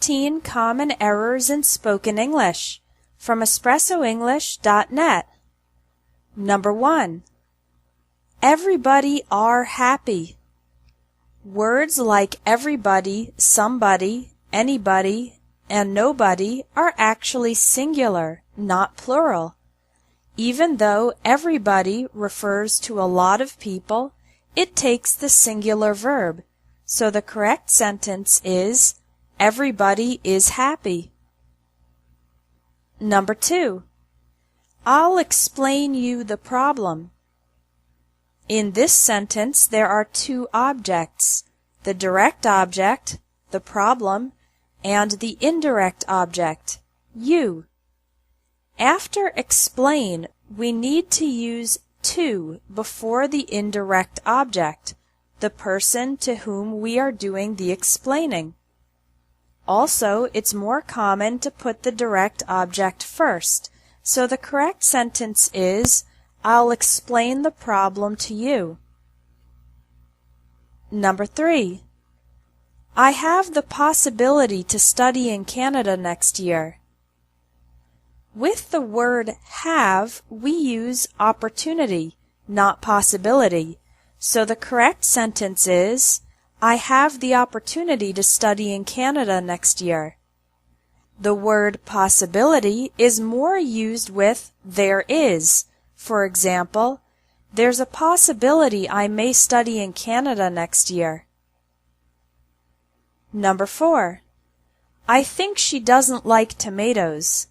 15 Common Errors in Spoken English from espressoenglish.net. Number 1. Everybody are happy. Words like everybody, somebody, anybody, and nobody are actually singular, not plural. Even though everybody refers to a lot of people, it takes the singular verb, so the correct sentence is everybody is happy. Number 2. I'll explain you the problem. In this sentence, there are two objects, the direct object, the problem, and the indirect object, you. After explain, we need to use to before the indirect object, the person to whom we are doing the explaining. Also, it's more common to put the direct object first, so the correct sentence is, I'll explain the problem to you. Number 3. I have the possibility to study in Canada next year. With the word have, we use opportunity, not possibility, so the correct sentence is, I have the opportunity to study in Canada next year. The word possibility is more used with there is. For example, there's a possibility I may study in Canada next year. Number 4. I think she doesn't like tomatoes.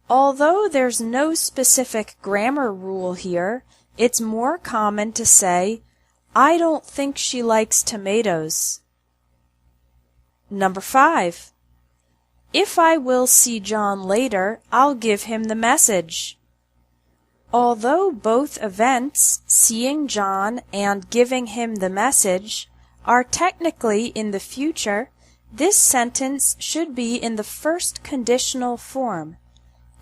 Although there's no specific grammar rule here, it's more common to say, I don't think she likes tomatoes. Number 5. If I will see John later, I'll give him the message. Although both events, seeing John and giving him the message, are technically in the future, this sentence should be in the first conditional form.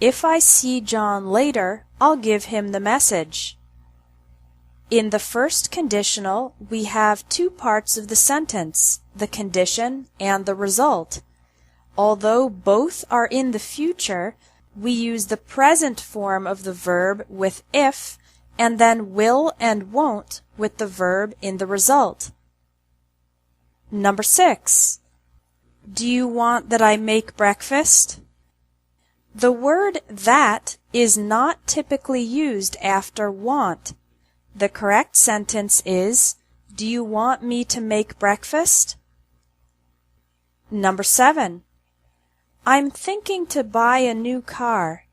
If I see John later, I'll give him the message. In the first conditional, we have two parts of the sentence, the condition and the result. Although both are in the future, we use the present form of the verb with if, and then will and won't with the verb in the result. Number 6. Do you want that I make breakfast? The word that is not typically used after want. The correct sentence is, do you want me to make breakfast? Number 7. I'm thinking to buy a new car.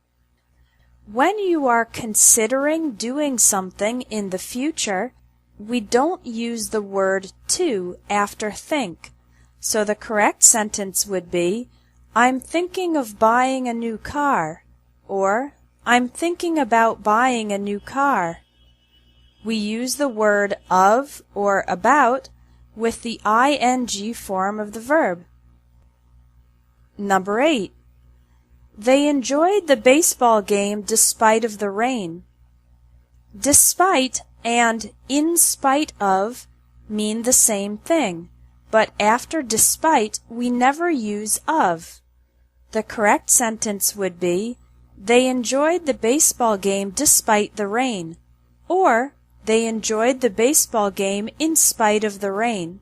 When you are considering doing something in the future, we don't use the word to after think, so the correct sentence would be, I'm thinking of buying a new car, or I'm thinking about buying a new car. We use the word of or about with the ing form of the verb. Number 8. They enjoyed the baseball game despite of the rain. Despite and in spite of mean the same thing, but after despite we never use of. The correct sentence would be, they enjoyed the baseball game despite the rain, or they enjoyed the baseball game in spite of the rain.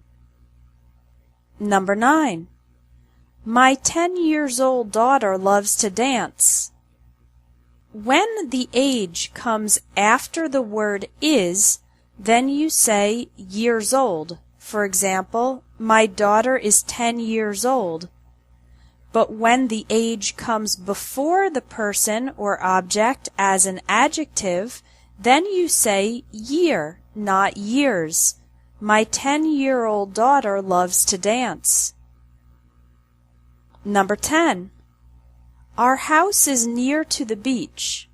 Number 9. My 10-year-old daughter loves to dance. When the age comes after the word is, then you say years old. For example, my daughter is 10 years old. But when the age comes before the person or object as an adjective, then you say year, not years. My 10-year-old daughter loves to dance. Number 10. Our house is near to the beach.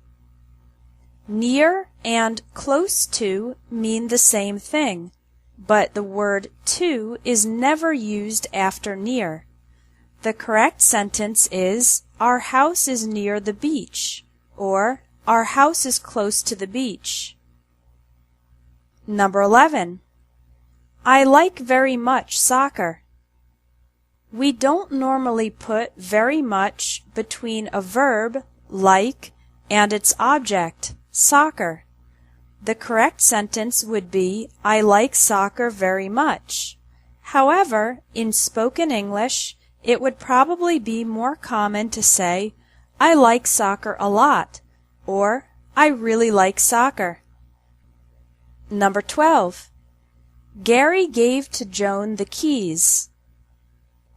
Near and close to mean the same thing, but the word to is never used after near. The correct sentence is, our house is near the beach, or our house is close to the beach. Number 11. I like very much soccer. We don't normally put very much between a verb, like, and its object, soccer. The correct sentence would be, I like soccer very much. However, in spoken English, it would probably be more common to say, I like soccer a lot, or I really like soccer. Number 12. Gary gave to Joan the keys.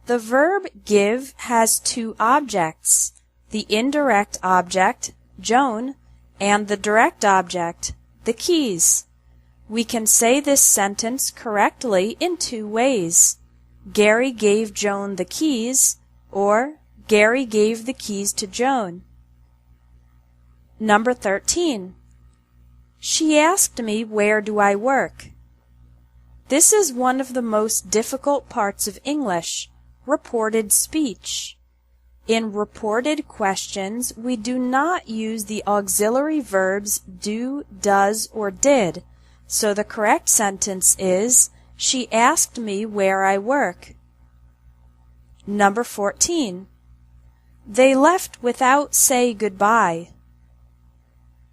The verb give has two objects, the indirect object, Joan, and the direct object, the keys. We can say this sentence correctly in two ways. Gary gave Joan the keys, or Gary gave the keys to Joan. Number 13. She asked me, where do I work? This is one of the most difficult parts of English, reported speech. In reported questions, we do not use the auxiliary verbs do, does, or did, so the correct sentence is, she asked me where I work. Number 14. They left without say goodbye.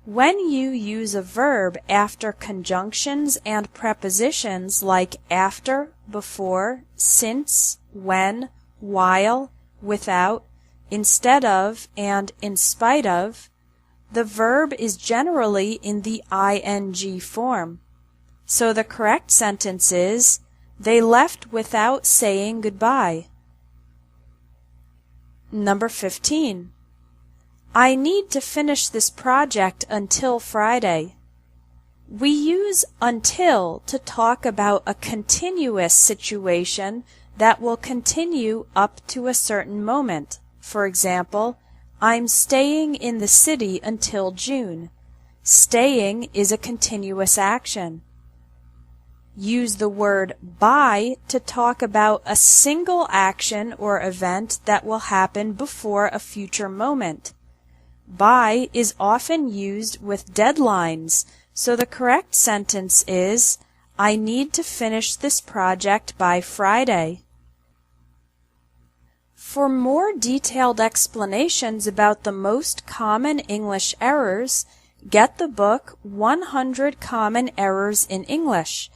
When you use a verb after conjunctions and prepositions like after, before, since, when, while, without, instead of, and in spite of, the verb is generally in the ing form. So the correct sentence is, they left without saying goodbye. Number 15. I need to finish this project until Friday. We use until to talk about a continuous situation that will continue up to a certain moment. For example, I'm staying in the city until June. Staying is a continuous action. Use the word by to talk about a single action or event that will happen before a future moment. By is often used with deadlines, so the correct sentence is, I need to finish this project by Friday. For more detailed explanations about the most common English errors, get the book 100 Common Errors in English.